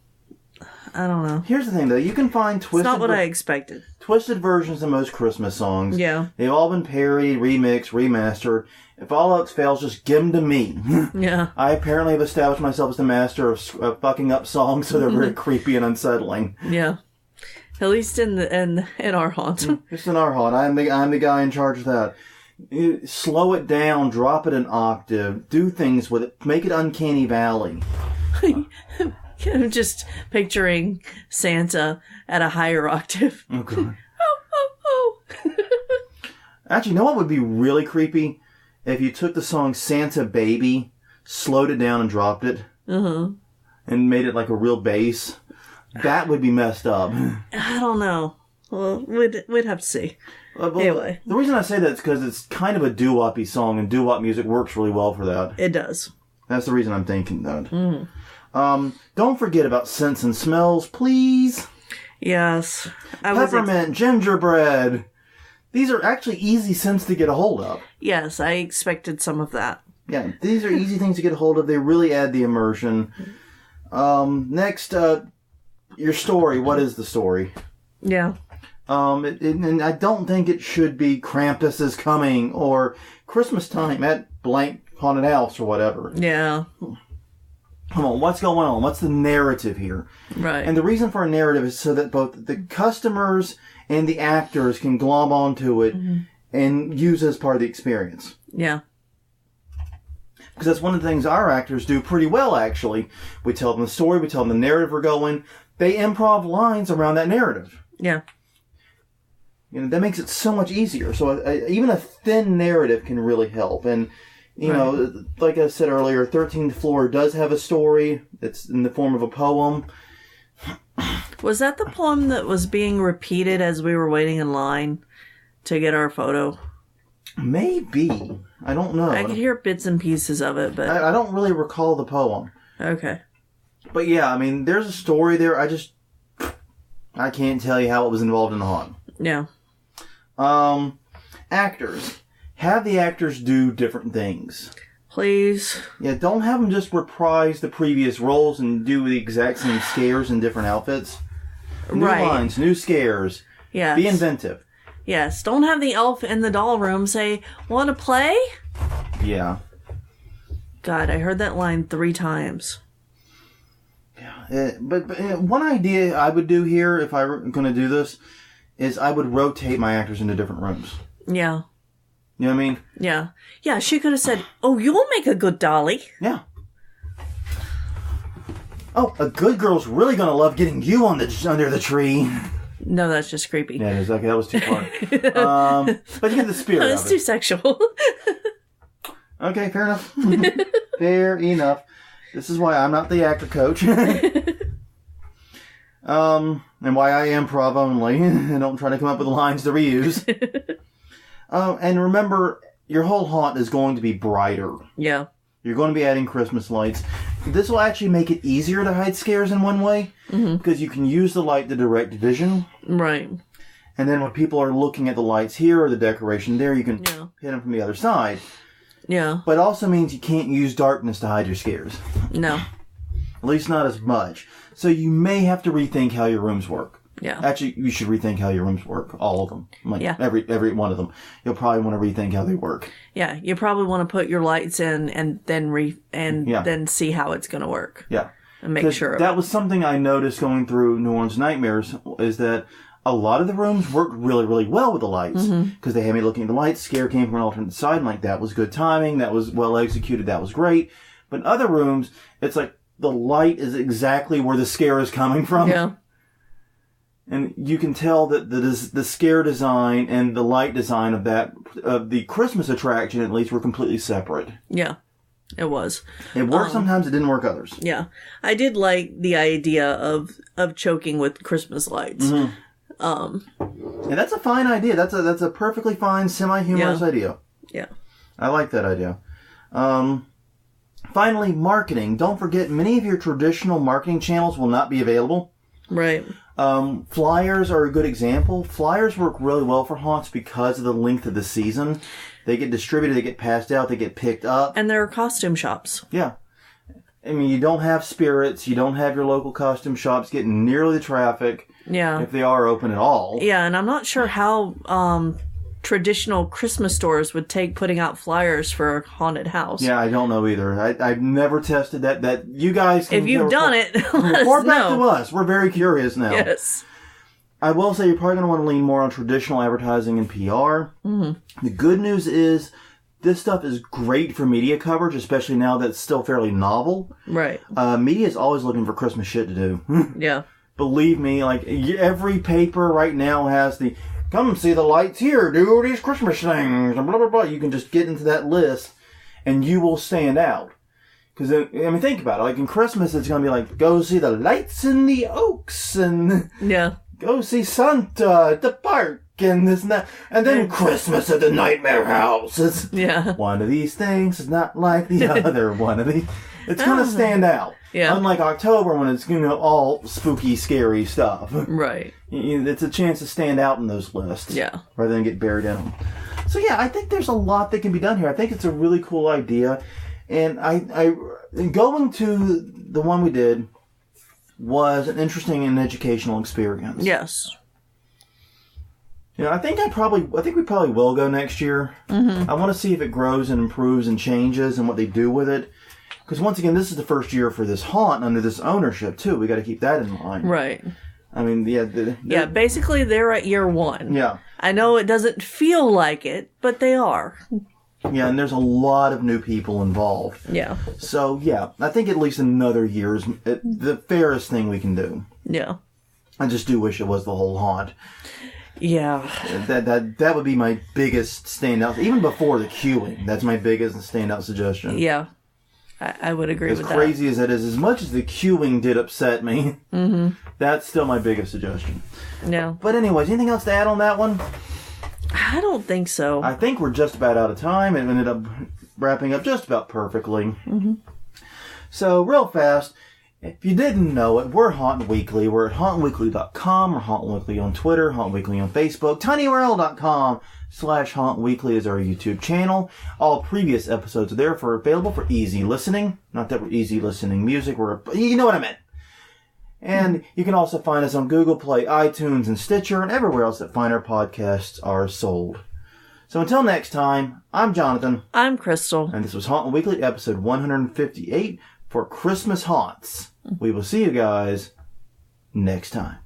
I don't know. Here's the thing, though. You can find twisted... It's not what I expected. Twisted versions of most Christmas songs. Yeah. They've all been parodied, remixed, remastered. If all else fails, just give them to me. Yeah. I apparently have established myself as the master of fucking up songs, so they're very creepy and unsettling. Yeah. At least in our haunt. Just in our haunt. I'm the guy in charge of that. Slow it down, drop it an octave, do things with it, make it Uncanny Valley. I'm just picturing Santa at a higher octave. Oh, God. Oh. Actually, you know what would be really creepy? If you took the song Santa Baby, slowed it down and dropped it, and made it like a real bass. That would be messed up. I don't know. Well, we'd have to see. Anyway. The reason I say that is because it's kind of a doo-wop-y song, and doo-wop music works really well for that. It does. That's the reason I'm thinking that. Don't forget about scents and smells, please. Yes. Peppermint, gingerbread. These are actually easy scents to get a hold of. Yes, I expected some of that. Yeah, these are easy things to get a hold of. They really add the immersion. Next, your story. What is the story? Yeah. And I don't think it should be Krampus is coming or Christmas time at blank haunted house or whatever. Yeah. Come on, what's going on? What's the narrative here? Right. And the reason for a narrative is so that both the customers and the actors can glom onto it and use it as part of the experience. Yeah. Because that's one of the things our actors do pretty well, actually. We tell them the story, we tell them the narrative we're going. They improv lines around that narrative. Yeah. You know, that makes it so much easier. So even a thin narrative can really help. And, you know, like I said earlier, 13th Floor does have a story. It's in the form of a poem. Was that the poem that was being repeated as we were waiting in line to get our photo? Maybe. I don't know. I could hear bits and pieces of it, but... I don't really recall the poem. Okay. But yeah, I mean, there's a story there. I can't tell you how it was involved in the haunt. Yeah. Actors. Have the actors do different things. Please. Yeah, don't have them just reprise the previous roles and do the exact same scares in different outfits. New lines, new scares. Yes. Be inventive. Yes. Don't have the elf in the doll room say, "Want to play?" Yeah. God, I heard that line 3 times. Yeah. But one idea I would do here, if I were going to do this, is I would rotate my actors into different rooms. Yeah. You know what I mean? Yeah. Yeah, she could have said, "Oh, you'll make a good dolly." Yeah. Oh, a good girl's really going to love getting you under the tree. No, that's just creepy. Yeah, it is. Okay, that was too far. But you get the spirit That's of too it. sexual. Okay, fair enough. Fair enough. This is why I'm not the actor coach. And why I improv only. And don't try to come up with lines to reuse. And remember, your whole haunt is going to be brighter. Yeah. You're going to be adding Christmas lights. This will actually make it easier to hide scares in one way. Because you can use the light to direct vision. Right. And then when people are looking at the lights here or the decoration there, you can hit them from the other side. Yeah. But it also means you can't use darkness to hide your scares. No. At least not as much. So you may have to rethink how your rooms work. Yeah. Actually, you should rethink how your rooms work. All of them. Like every one of them. You'll probably want to rethink how they work. Yeah. You probably want to put your lights in and then then see how it's going to work. Yeah. And make sure. That was something I noticed going through New Orleans Nightmares, is that a lot of the rooms worked really, really well with the lights. Because they had me looking at the lights. Scare came from an alternate side. And like, that was good timing. That was well executed. That was great. But in other rooms, it's like the light is exactly where the scare is coming from. Yeah. And you can tell that the scare design and the light design of the Christmas attraction, at least, were completely separate. Yeah. It was. It worked sometimes, it didn't work others. Yeah. I did like the idea of choking with Christmas lights. And that's a fine idea. That's a perfectly fine, semi-humorous idea. Yeah. I like that idea. Finally, marketing. Don't forget, many of your traditional marketing channels will not be available. Right. Flyers are a good example. Flyers work really well for haunts because of the length of the season. They get distributed, they get passed out, they get picked up. And there are costume shops. Yeah. I mean, you don't have spirits, you don't have your local costume shops getting nearly the traffic. Yeah. If they are open at all. Yeah, and I'm not sure how traditional Christmas stores would take putting out flyers for a haunted house. Yeah, I don't know either. I've never tested that. That you guys can... If you've done it, report back to us. We're very curious now. Yes. I will say you're probably going to want to lean more on traditional advertising and PR. The good news is this stuff is great for media coverage, especially now that it's still fairly novel. Right. Media is always looking for Christmas shit to do. Yeah. Believe me, like every paper right now has the... Come see the lights here, do these Christmas things, and blah, blah, blah. You can just get into that list, and you will stand out. Because, I mean, think about it. Like, in Christmas, it's going to be like, go see the lights in the oaks, and go see Santa at the park, and this and that. And then Christmas at the Nightmare House. It's one of these things is not like the other one of these. It's going to stand out. Yeah. Unlike October when it's, all spooky, scary stuff. Right. It's a chance to stand out in those lists. Yeah. Rather than get buried in them. So yeah, I think there's a lot that can be done here. I think it's a really cool idea. And I going to the one we did was an interesting and educational experience. Yes. Yeah, I think we probably will go next year. Mm-hmm. I want to see if it grows and improves and changes and what they do with it. Because once again, this is the first year for this haunt under this ownership too. We got to keep that in mind. Right. I mean, yeah. Basically, they're at year 1. Yeah. I know it doesn't feel like it, but they are. Yeah, and there's a lot of new people involved. Yeah. So yeah, I think at least another year is the fairest thing we can do. Yeah. I just do wish it was the whole haunt. Yeah. That would be my biggest standout. Even before the queuing, that's my biggest standout suggestion. Yeah. I would agree with that. As crazy as it is, as much as the queuing did upset me, that's still my biggest suggestion. Yeah. But anyways, anything else to add on that one? I don't think so. I think we're just about out of time and ended up wrapping up just about perfectly. Mm-hmm. So, real fast, if you didn't know it, we're Hauntin' Weekly. We're at hauntweekly.com or Hauntin' Weekly on Twitter, Hauntin' Weekly on Facebook, tinyurl.com/Hauntin' Weekly is our YouTube channel. All previous episodes are there available for easy listening. Not that we're easy listening music, you know what I meant. And you can also find us on Google Play, iTunes, and Stitcher, and everywhere else that finer podcasts are sold. So until next time, I'm Jonathan. I'm Crystal. And this was Hauntin' Weekly, episode 158 for Christmas Haunts. We will see you guys next time.